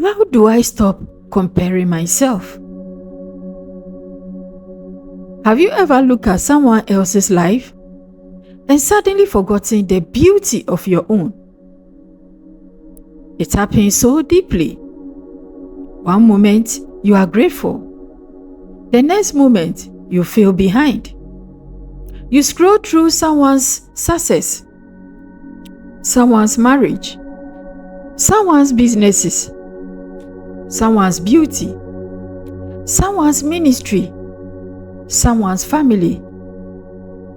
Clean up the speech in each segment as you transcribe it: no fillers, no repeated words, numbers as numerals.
How do I stop comparing myself? Have you ever looked at someone else's life and suddenly forgotten the beauty of your own? It happens so deeply. One moment you are grateful. The next moment you feel behind. You scroll through someone's success, someone's marriage, someone's businesses, someone's beauty, someone's ministry, someone's family,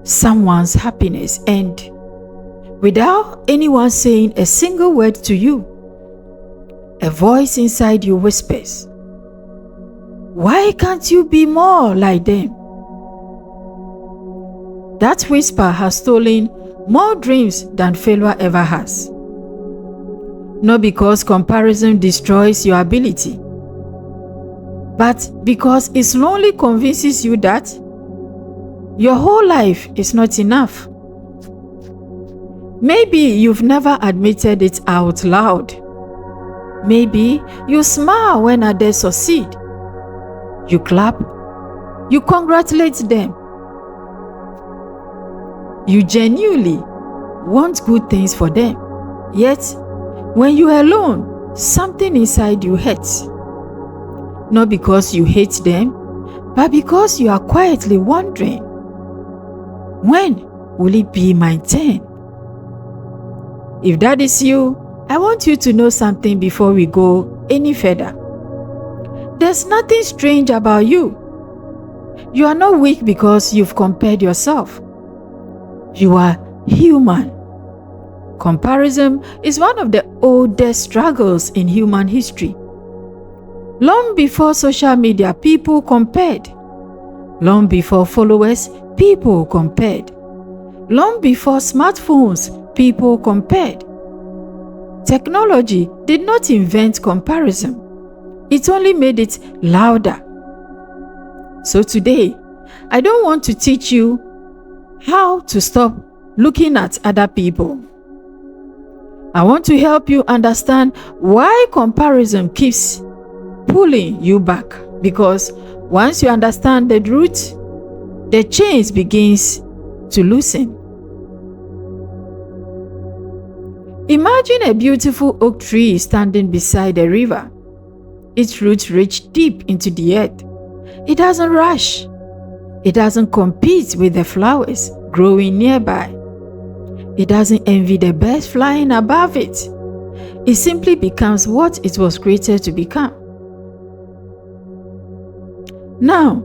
someone's happiness, and without anyone saying a single word to you, a voice inside you whispers, "Why can't you be more like them?" That whisper has stolen more dreams than failure ever has. Not because comparison destroys your ability, but because it slowly convinces you that your whole life is not enough. Maybe you've never admitted it out loud. Maybe you smile when others succeed. You clap. You congratulate them. You genuinely want good things for them. Yet, when you are alone, something inside you hurts. Not because you hate them, but because you are quietly wondering, when will it be my turn? If that is you, I want you to know something before we go any further. There's nothing strange about you. You are not weak because you've compared yourself. You are human. Comparison is one of the oldest struggles in human history. Long before social media, people compared. Long before followers, people compared. Long before smartphones, people compared. Technology did not invent comparison. It only made it louder. So today, I don't want to teach you how to stop looking at other people. I want to help you understand why comparison keeps pulling you back. Because once you understand the root, the chains begins to loosen. Imagine a beautiful oak tree standing beside a river. Its roots reach deep into the earth. It doesn't rush. It doesn't compete with the flowers growing nearby. It doesn't envy the birds flying above it. It simply becomes what it was created to become. Now,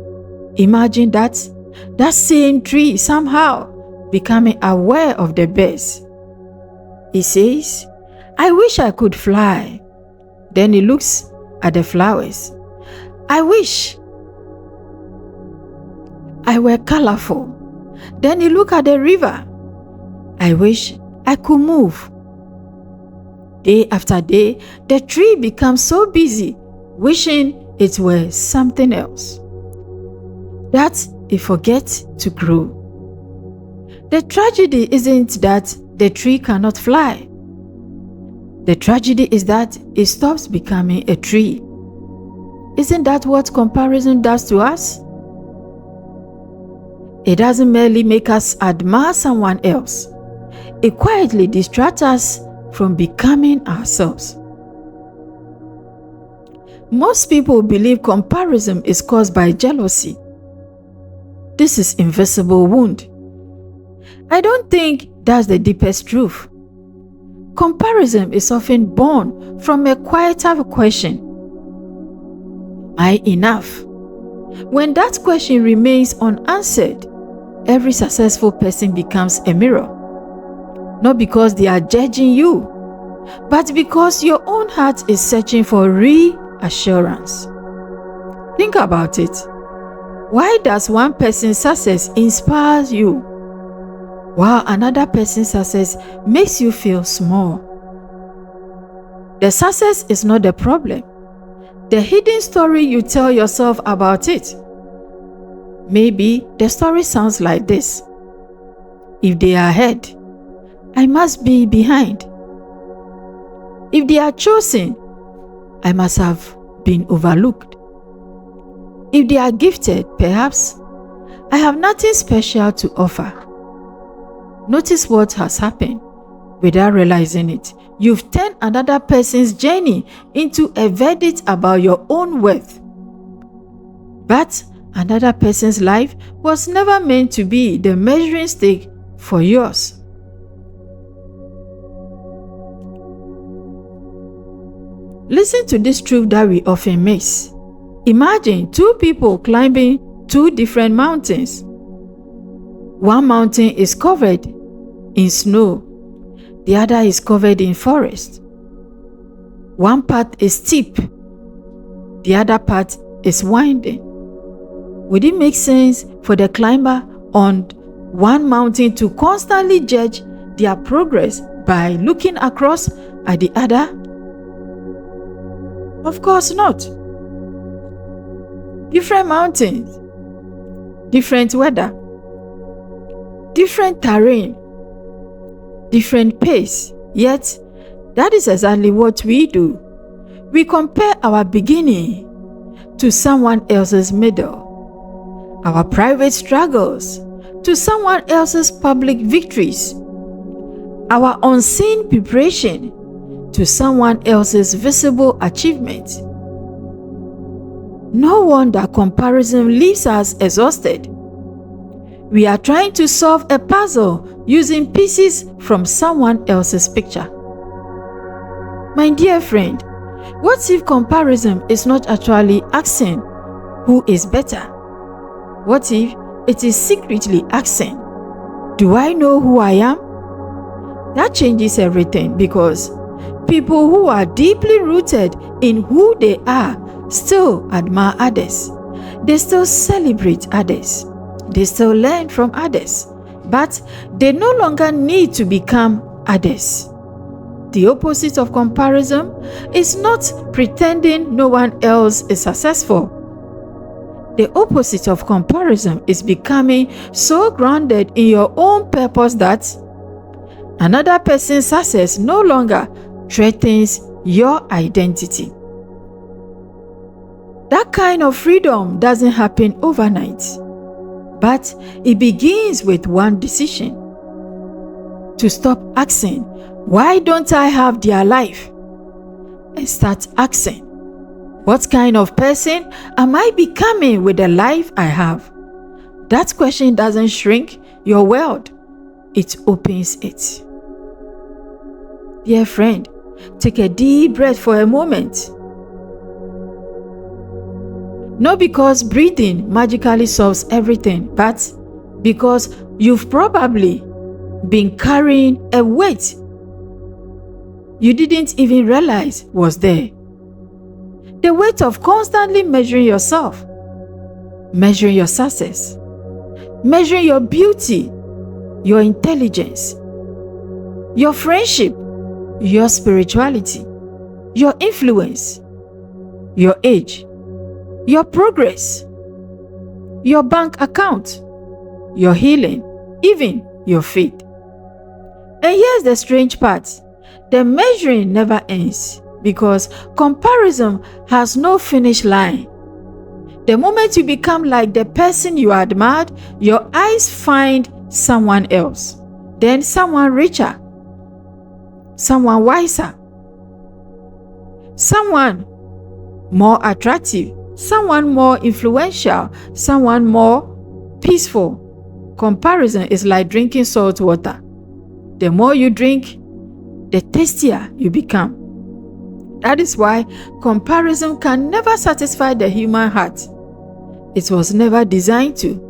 imagine that same tree somehow becoming aware of the birds. It says, "I wish I could fly." Then it looks at the flowers. "I wish I were colorful." Then you look at the river. "I wish I could move." Day after day, the tree becomes so busy wishing it were something else, that it forgets to grow. The tragedy isn't that the tree cannot fly. The tragedy is that it stops becoming a tree. Isn't that what comparison does to us? It doesn't merely make us admire someone else. It quietly distracts us from becoming ourselves. Most people believe comparison is caused by jealousy. This is invisible wound. I don't think that's the deepest truth. Comparison is often born from a quieter question. Am I enough? When that question remains unanswered, every successful person becomes a mirror. Not because they are judging you, but because your own heart is searching for reassurance. Think about it. Why does one person's success inspire you, while another person's success makes you feel small? The success is not the problem. The hidden story you tell yourself about it. Maybe the story sounds like this: if they are ahead, I must be behind. If they are chosen, I must have been overlooked. If they are gifted, perhaps I have nothing special to offer. Notice what has happened. Without realizing it, you've turned another person's journey into a verdict about your own worth. But another person's life was never meant to be the measuring stick for yours. Listen to this truth that we often miss. Imagine two people climbing two different mountains. One mountain is covered in snow, the other is covered in forest. One path is steep, the other path is winding. Would it make sense for the climber on one mountain to constantly judge their progress by looking across at the other? Of course not. Different mountains, different weather, different terrain, different pace. Yet, that is exactly what we do. We compare our beginning to someone else's middle, our private struggles to someone else's public victories, our unseen preparation to someone else's visible achievement. No wonder comparison leaves us exhausted. We are trying to solve a puzzle using pieces from someone else's picture. My dear friend, what if comparison is not actually asking who is better? What if it is secretly asking, do I know who I am? That changes everything, because people who are deeply rooted in who they are still admire others. They still celebrate others. They still learn from others. But they no longer need to become others. The opposite of comparison is not pretending no one else is successful. The opposite of comparison is becoming so grounded in your own purpose that another person's success no longer threatens your identity. That kind of freedom doesn't happen overnight, but it begins with one decision: to stop asking, why don't I have their life? And start asking, what kind of person am I becoming with the life I have? That question doesn't shrink your world, it opens it. Dear friend, take a deep breath for a moment. Not because breathing magically solves everything, but because you've probably been carrying a weight you didn't even realize was there. The weight of constantly measuring yourself, measuring your success, measuring your beauty, your intelligence, your friendship, your spirituality, your influence, your age, your progress, your bank account, your healing, even your faith. And here's the strange part: the measuring never ends, because comparison has no finish line. The moment you become like the person you admired, your eyes find someone else, then someone richer, someone wiser, someone more attractive, someone more influential, someone more peaceful. Comparison is like drinking salt water. The more you drink, the tastier you become. That is why comparison can never satisfy the human heart. It was never designed to.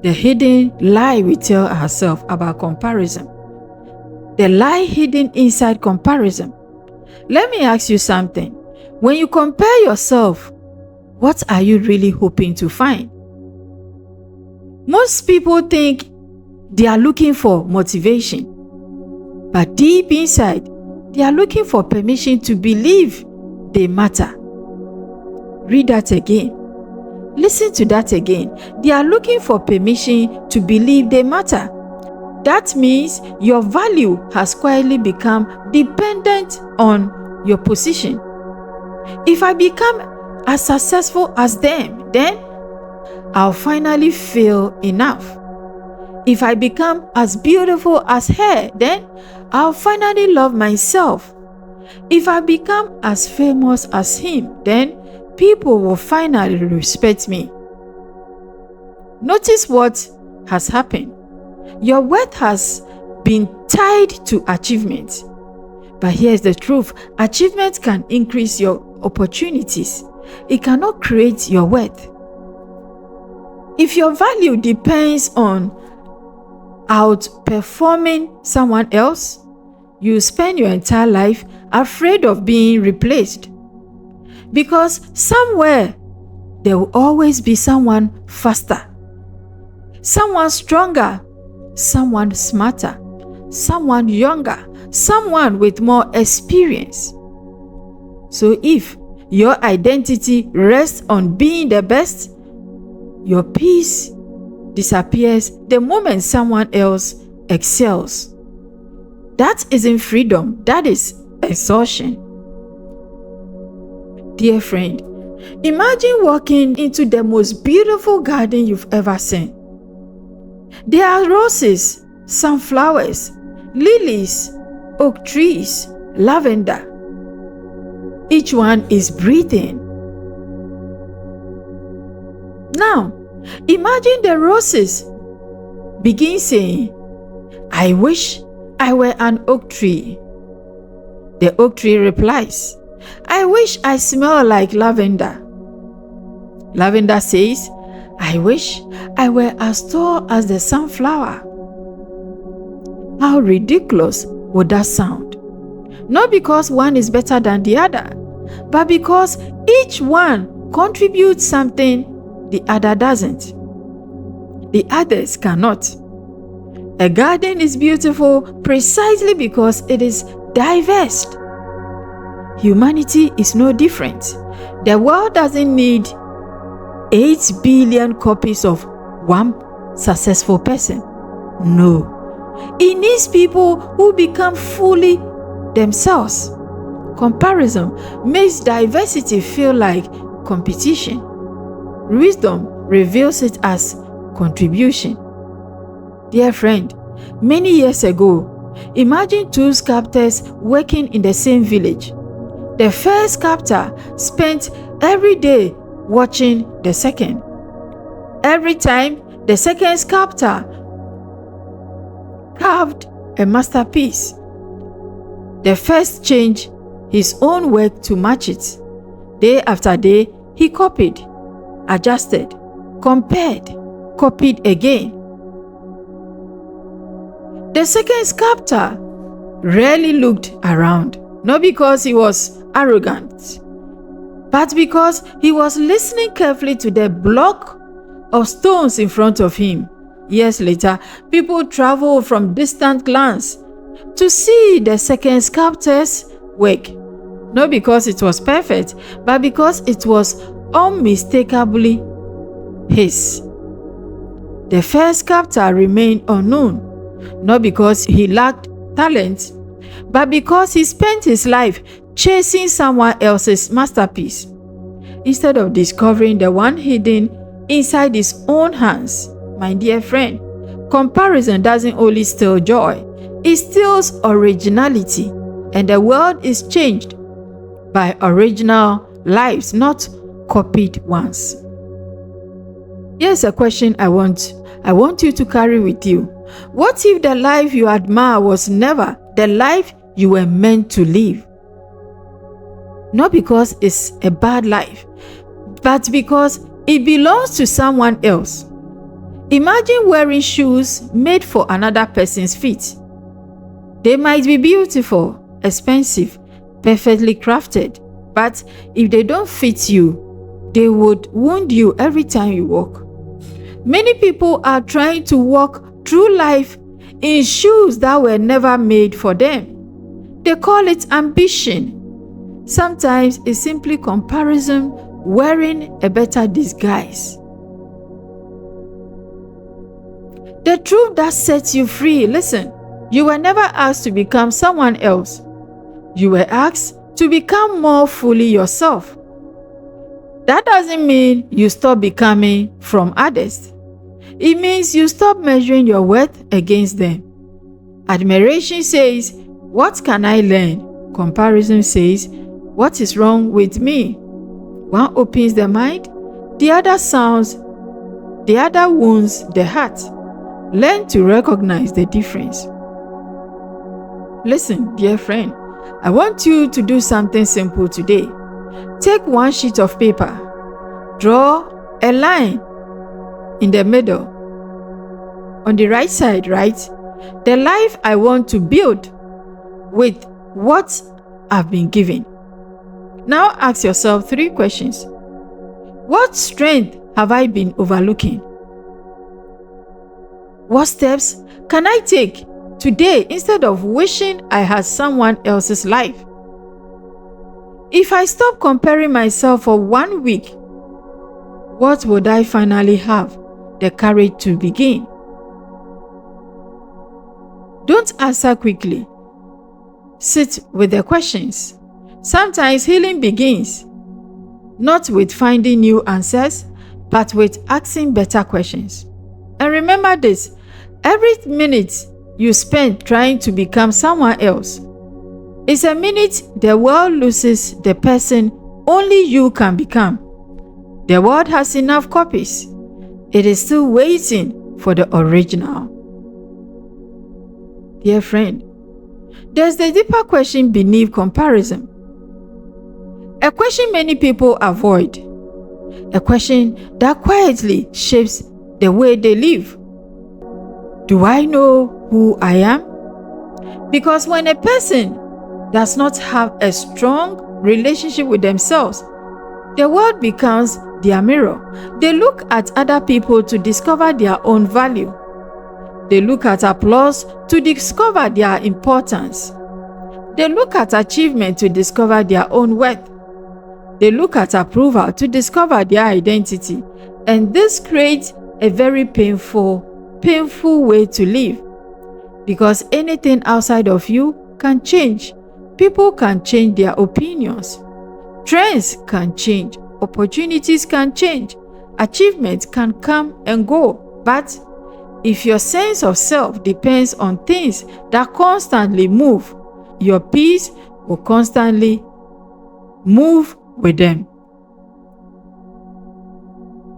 The hidden lie we tell ourselves about comparison. The lie hidden inside comparison. Let me ask you something. When you compare yourself, what are you really hoping to find? Most people think they are looking for motivation, but deep inside, they are looking for permission to believe they matter. Read that again. Listen to that again. They are looking for permission to believe they matter. That means your value has quietly become dependent on your position. If I become as successful as them, then I'll finally feel enough. If I become as beautiful as her, then I'll finally love myself. If I become as famous as him, then people will finally respect me. Notice what has happened. Your worth has been tied to achievement. But here's the truth. Achievement can increase your opportunities. It cannot create your worth. If your value depends on outperforming someone else, you spend your entire life afraid of being replaced. Because somewhere there will always be someone faster, someone stronger, someone smarter, someone younger, someone with more experience. So if your identity rests on being the best, your peace disappears the moment someone else excels. That isn't freedom, that is exhaustion. Dear friend, imagine walking into the most beautiful garden you've ever seen. There are roses, sunflowers, lilies, oak trees, lavender. Each one is breathing. Now, imagine the roses begin saying, "I wish I were an oak tree." The oak tree replies, "I wish I smell like lavender." Lavender says, "I wish I were as tall as the sunflower." How ridiculous would that sound? Not because one is better than the other, but because each one contributes something the other doesn't. The others cannot. A garden is beautiful precisely because it is diverse. Humanity is no different. The world doesn't need 8 billion copies of one successful person. No. It needs people who become fully themselves. Comparison makes diversity feel like competition. Wisdom reveals it as contribution. Dear friend, many years ago, imagine two sculptors working in the same village. The first sculptor spent every day watching the second. Every time the second sculptor carved a masterpiece, the first changed his own work to match it. Day after day, he copied, adjusted, compared, copied again. The second sculptor rarely looked around, not because he was arrogant, but because he was listening carefully to the block of stones in front of him. Years later, people traveled from distant lands to see the second sculptor's work, not because it was perfect, but because it was unmistakably his. The first sculptor remained unknown, not because he lacked talent, but because he spent his life chasing someone else's masterpiece instead of discovering the one hidden inside his own hands. My dear friend, comparison doesn't only steal joy, it steals originality, and the world is changed by original lives, not copied ones. Here's a question I want you to carry with you. What if the life you admire was never the life you were meant to live? Not because it's a bad life, but because it belongs to someone else. Imagine wearing shoes made for another person's feet. They might be beautiful, expensive, perfectly crafted, but if they don't fit you, they would wound you every time you walk. Many people are trying to walk through life in shoes that were never made for them. They call it ambition. Sometimes it's simply comparison wearing a better disguise. The truth that sets you free, listen, you were never asked to become someone else. You were asked to to become more fully yourself. That doesn't mean you stop becoming from others. It means you stop measuring your worth against them. Admiration says, "What can I learn?" Comparison says, "What is wrong with me?" One opens the mind, the other wounds the heart. Learn to recognize the difference. Listen, dear friend, I want you to do something simple today. Take one sheet of paper, draw a line in the middle. On the right side, write, "The life I want to build with what I've been given." Now ask yourself 3 questions. What strength have I been overlooking? What steps can I take today instead of wishing I had someone else's life? If I stop comparing myself for 1 week, what would I finally have the courage to begin? Don't answer quickly. Sit with the questions. Sometimes healing begins not with finding new answers, but with asking better questions. And remember this, every minute you spend trying to become someone else is a minute the world loses the person only you can become. The world has enough copies. It is still waiting for the original. Dear friend, there's the deeper question beneath comparison. A question many people avoid. A question that quietly shapes the way they live. Do I know who I am? Because when a person does not have a strong relationship with themselves, the world becomes their mirror. They look at other people to discover their own value. They look at applause to discover their importance. They look at achievement to discover their own worth. They look at approval to discover their identity. And this creates a very painful way to live. Because anything outside of you can change. People can change their opinions. Trends can change. Opportunities can change. Achievements can come and go. But if your sense of self depends on things that constantly move, your peace will constantly move with them.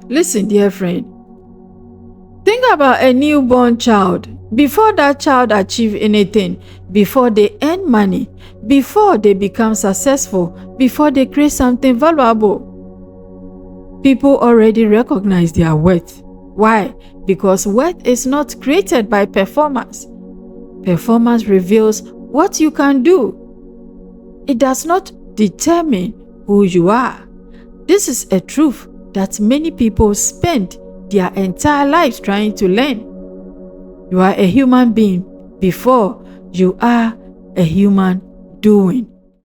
Listen, dear friend. Think about a newborn child. Before that child achieves anything, before they earn money, before they become successful, before they create something valuable, people already recognize their worth. Why? Because worth is not created by performance. Performance reveals what you can do. It does not determine who you are. This is a truth that many people spend their entire lives trying to learn. You are a human being before you are a human doing.